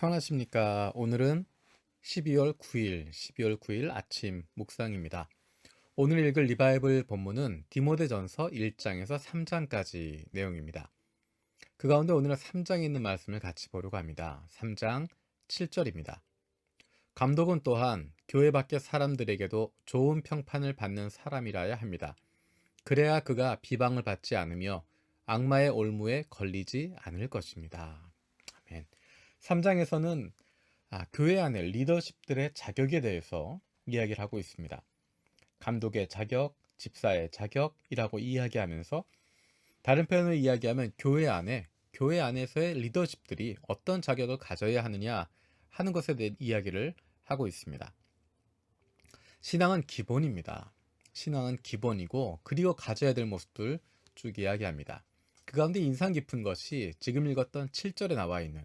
평안하십니까? 오늘은 12월 9일 아침 묵상입니다. 오늘 읽을 리바이블 본문은 디모데전서 1장에서 3장까지 내용입니다. 그 가운데 오늘은 3장에 있는 말씀을 같이 보려고 합니다. 3장 7절입니다. 감독은 또한 교회 밖의 사람들에게도 좋은 평판을 받는 사람이라야 합니다. 그래야 그가 비방을 받지 않으며 악마의 올무에 걸리지 않을 것입니다. 아멘. 3장에서는 교회 안의 리더십들의 자격에 대해서 이야기를 하고 있습니다. 감독의 자격, 집사의 자격이라고 이야기하면서 다른 표현으로 이야기하면 교회 안에서의 리더십들이 어떤 자격을 가져야 하느냐 하는 것에 대한 이야기를 하고 있습니다. 신앙은 기본입니다. 신앙은 기본이고 그리고 가져야 될 모습들 쭉 이야기합니다. 그 가운데 인상 깊은 것이 지금 읽었던 7절에 나와 있는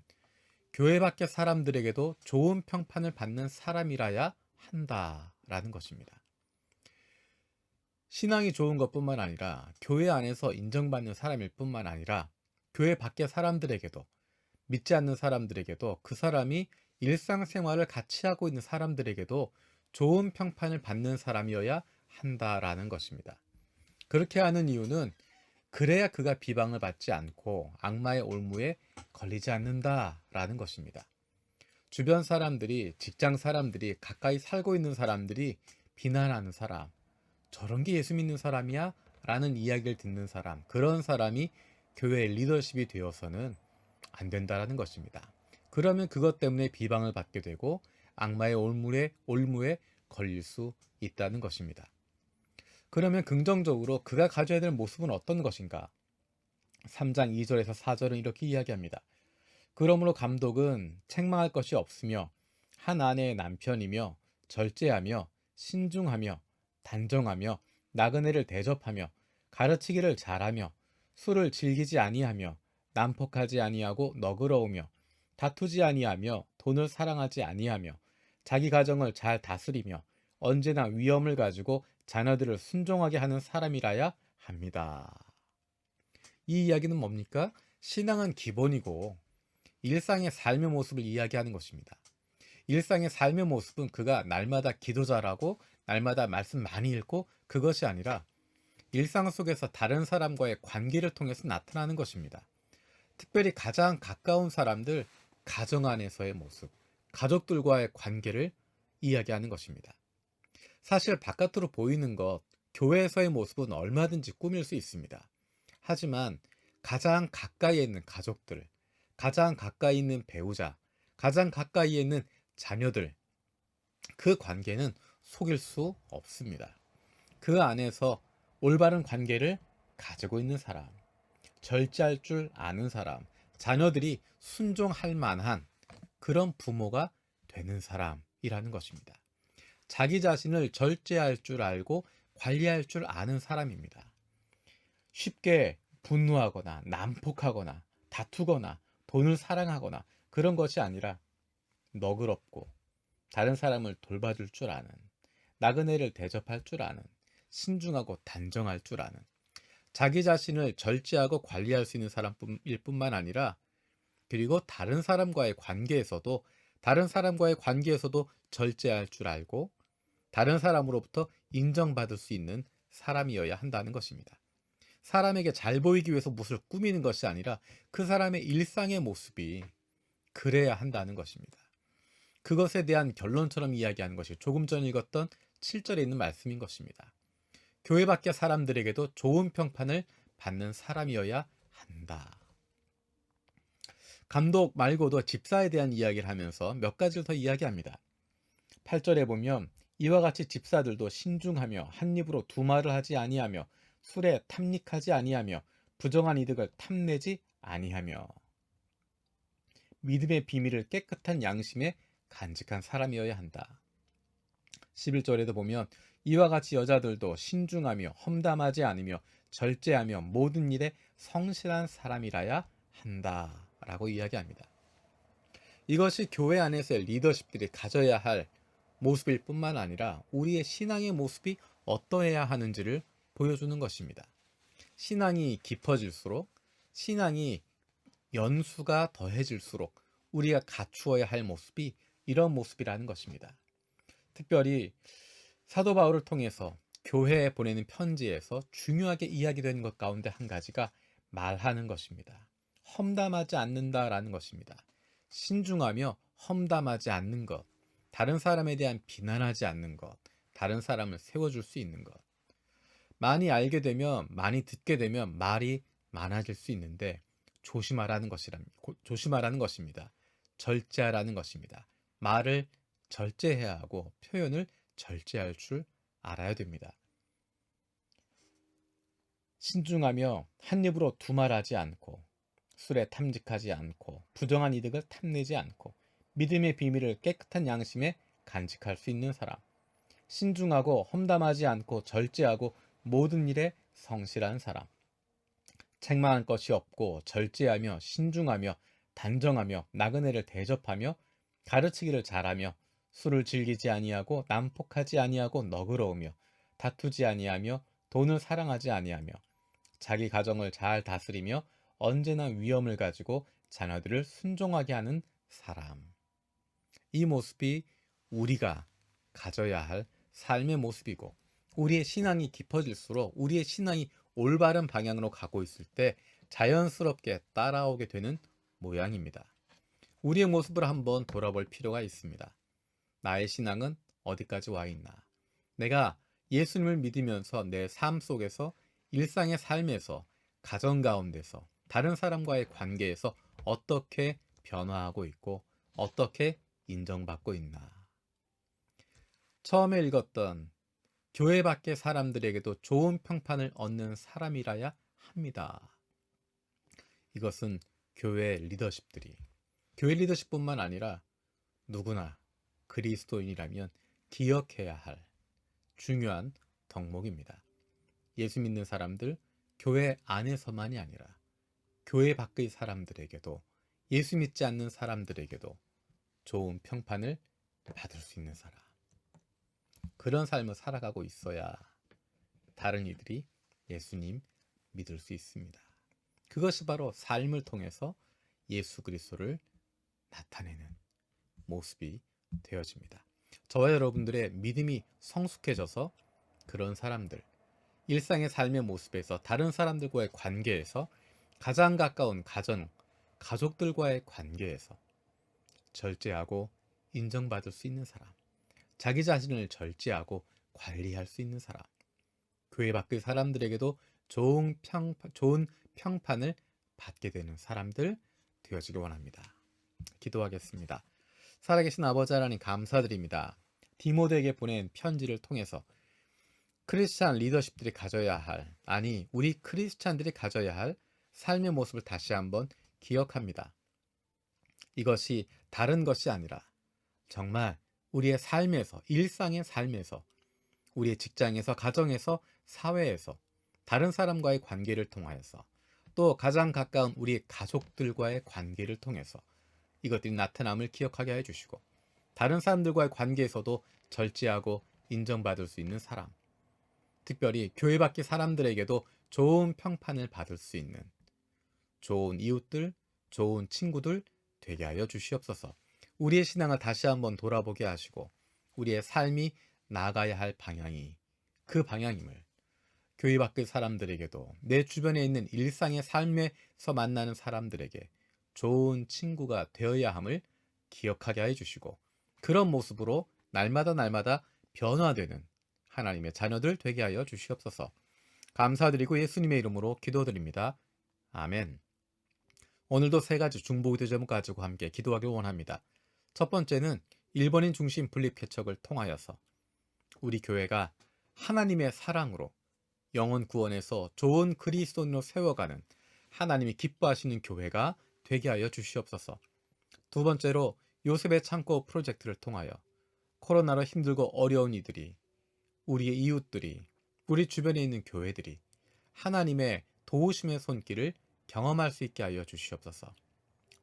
교회 밖의 사람들에게도 좋은 평판을 받는 사람이라야 한다라는 것입니다. 신앙이 좋은 것뿐만 아니라 교회 안에서 인정받는 사람일 뿐만 아니라 교회 밖의 사람들에게도 믿지 않는 사람들에게도 그 사람이 일상생활을 같이 하고 있는 사람들에게도 좋은 평판을 받는 사람이어야 한다라는 것입니다. 그렇게 하는 이유는 그래야 그가 비방을 받지 않고 악마의 올무에 걸리지 않는다라는 것입니다. 주변 사람들이, 직장 사람들이, 가까이 살고 있는 사람들이 비난하는 사람, 저런 게 예수 믿는 사람이야? 라는 이야기를 듣는 사람, 그런 사람이 교회의 리더십이 되어서는 안 된다라는 것입니다. 그러면 그것 때문에 비방을 받게 되고 악마의 올무에 걸릴 수 있다는 것입니다. 그러면 긍정적으로 그가 가져야 될 모습은 어떤 것인가? 3장 2절에서 4절은 이렇게 이야기합니다. 그러므로 감독은 책망할 것이 없으며 한 아내의 남편이며 절제하며 신중하며 단정하며 나그네를 대접하며 가르치기를 잘하며 술을 즐기지 아니하며 난폭하지 아니하고 너그러우며 다투지 아니하며 돈을 사랑하지 아니하며 자기 가정을 잘 다스리며 언제나 위엄을 가지고 자녀들을 순종하게 하는 사람이라야 합니다. 이 이야기는 뭡니까? 신앙은 기본이고 일상의 삶의 모습을 이야기하는 것입니다. 일상의 삶의 모습은 그가 날마다 기도 잘하고 날마다 말씀 많이 읽고 그것이 아니라 일상 속에서 다른 사람과의 관계를 통해서 나타나는 것입니다. 특별히 가장 가까운 사람들, 가정 안에서의 모습, 가족들과의 관계를 이야기하는 것입니다. 사실 바깥으로 보이는 것, 교회에서의 모습은 얼마든지 꾸밀 수 있습니다. 하지만 가장 가까이에 있는 가족들, 가장 가까이 있는 배우자, 가장 가까이에 있는 자녀들, 그 관계는 속일 수 없습니다. 그 안에서 올바른 관계를 가지고 있는 사람, 절제할 줄 아는 사람, 자녀들이 순종할 만한 그런 부모가 되는 사람이라는 것입니다. 자기 자신을 절제할 줄 알고 관리할 줄 아는 사람입니다. 쉽게 분노하거나 난폭하거나 다투거나 돈을 사랑하거나 그런 것이 아니라 너그럽고 다른 사람을 돌봐줄 줄 아는, 나그네를 대접할 줄 아는, 신중하고 단정할 줄 아는, 자기 자신을 절제하고 관리할 수 있는 사람일 뿐만 아니라 그리고 다른 사람과의 관계에서도 절제할 줄 알고 다른 사람으로부터 인정받을 수 있는 사람이어야 한다는 것입니다. 사람에게 잘 보이기 위해서 무엇을 꾸미는 것이 아니라 그 사람의 일상의 모습이 그래야 한다는 것입니다. 그것에 대한 결론처럼 이야기하는 것이 조금 전 읽었던 7절에 있는 말씀인 것입니다. 교회 밖의 사람들에게도 좋은 평판을 받는 사람이어야 한다. 감독 말고도 집사에 대한 이야기를 하면서 몇 가지를 더 이야기합니다. 8절에 보면 이와 같이 집사들도 신중하며 한 입으로 두 말을 하지 아니하며 술에 탐닉하지 아니하며 부정한 이득을 탐내지 아니하며 믿음의 비밀을 깨끗한 양심에 간직한 사람이어야 한다. 11절에도 보면 이와 같이 여자들도 신중하며 험담하지 않으며 절제하며 모든 일에 성실한 사람이라야 한다 라고 이야기합니다. 이것이 교회 안에서의 리더십들이 가져야 할 모습일 뿐만 아니라 우리의 신앙의 모습이 어떠해야 하는지를 보여주는 것입니다. 신앙이 깊어질수록, 신앙이 연수가 더해질수록 우리가 갖추어야 할 모습이 이런 모습이라는 것입니다. 특별히 사도 바울을 통해서 교회에 보내는 편지에서 중요하게 이야기되는 것 가운데 한 가지가 말하는 것입니다. 험담하지 않는다라는 것입니다. 신중하며 험담하지 않는 것, 다른 사람에 대한 비난하지 않는 것, 다른 사람을 세워줄 수 있는 것. 많이 알게 되면, 많이 듣게 되면 말이 많아질 수 있는데 조심하라는 것입니다. 절제하라는 것입니다. 말을 절제해야 하고 표현을 절제할 줄 알아야 됩니다. 신중하며 한 입으로 두말하지 않고 술에 탐직하지 않고 부정한 이득을 탐내지 않고 믿음의 비밀을 깨끗한 양심에 간직할 수 있는 사람. 신중하고 험담하지 않고 절제하고 모든 일에 성실한 사람. 책망할 것이 없고 절제하며 신중하며 단정하며 나그네를 대접하며 가르치기를 잘하며 술을 즐기지 아니하고 난폭하지 아니하고 너그러우며 다투지 아니하며 돈을 사랑하지 아니하며 자기 가정을 잘 다스리며 언제나 위엄을 가지고 자녀들을 순종하게 하는 사람. 이 모습이 우리가 가져야 할 삶의 모습이고, 우리의 신앙이 깊어질수록 우리의 신앙이 올바른 방향으로 가고 있을 때 자연스럽게 따라오게 되는 모양입니다. 우리의 모습을 한번 돌아볼 필요가 있습니다. 나의 신앙은 어디까지 와 있나? 내가 예수님을 믿으면서 내 삶 속에서, 일상의 삶에서, 가정 가운데서, 다른 사람과의 관계에서 어떻게 변화하고 있고 어떻게 인정받고 있나? 처음에 읽었던 교회 밖의 사람들에게도 좋은 평판을 얻는 사람이라야 합니다. 이것은 교회 리더십뿐만 아니라 누구나 그리스도인이라면 기억해야 할 중요한 덕목입니다. 예수 믿는 사람들, 교회 안에서만이 아니라 교회 밖의 사람들에게도, 예수 믿지 않는 사람들에게도 좋은 평판을 받을 수 있는 사람. 그런 삶을 살아가고 있어야 다른 이들이 예수님 믿을 수 있습니다. 그것이 바로 삶을 통해서 예수 그리스도를 나타내는 모습이 되어집니다. 저와 여러분들의 믿음이 성숙해져서 그런 사람들, 일상의 삶의 모습에서, 다른 사람들과의 관계에서, 가장 가까운 가족들과의 관계에서 절제하고 인정받을 수 있는 사람, 자기 자신을 절제하고 관리할 수 있는 사람, 교회 밖의 사람들에게도 좋은 평판을 받게 되는 사람들 되어지길 원합니다. 기도하겠습니다. 살아계신 아버지 하나님 감사드립니다. 디모데에게 보낸 편지를 통해서 크리스찬 리더십들이 가져야 할, 아니 우리 크리스찬들이 가져야 할 삶의 모습을 다시 한번 기억합니다. 이것이 다른 것이 아니라 정말 우리의 삶에서, 일상의 삶에서, 우리의 직장에서, 가정에서, 사회에서, 다른 사람과의 관계를 통하여서, 또 가장 가까운 우리 가족들과의 관계를 통해서 이것들이 나타남을 기억하게 해주시고, 다른 사람들과의 관계에서도 절제하고 인정받을 수 있는 사람, 특별히 교회 밖의 사람들에게도 좋은 평판을 받을 수 있는 좋은 이웃들, 좋은 친구들 되게 하여 주시옵소서. 우리의 신앙을 다시 한번 돌아보게 하시고, 우리의 삶이 나아가야 할 방향이 그 방향임을 교회 밖의 사람들에게도, 내 주변에 있는 일상의 삶에서 만나는 사람들에게 좋은 친구가 되어야 함을 기억하게 해주시고, 그런 모습으로 날마다 변화되는 하나님의 자녀들 되게 하여 주시옵소서. 감사드리고 예수님의 이름으로 기도드립니다. 아멘. 오늘도 세 가지 중보기도 제목 가지고 함께 기도하길 원합니다. 첫 번째는 일본인 중심 분립 개척을 통하여서 우리 교회가 하나님의 사랑으로 영혼 구원에서 좋은 그리스도인으로 세워가는, 하나님이 기뻐하시는 교회가 되게 하여 주시옵소서. 두 번째로 요셉의 창고 프로젝트를 통하여 코로나로 힘들고 어려운 이들이, 우리의 이웃들이, 우리 주변에 있는 교회들이 하나님의 도우심의 손길을 경험할 수 있게 하여 주시옵소서.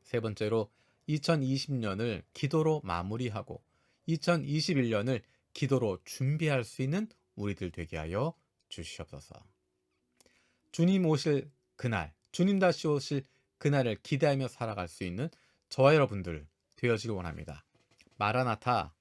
세 번째로 2020년을 기도로 마무리하고 2021년을 기도로 준비할 수 있는 우리들 되게 하여 주시옵소서. 주님 오실 그날, 주님 다시 오실 그날을 기대하며 살아갈 수 있는 저와 여러분들 되어지길 원합니다. 마라나타.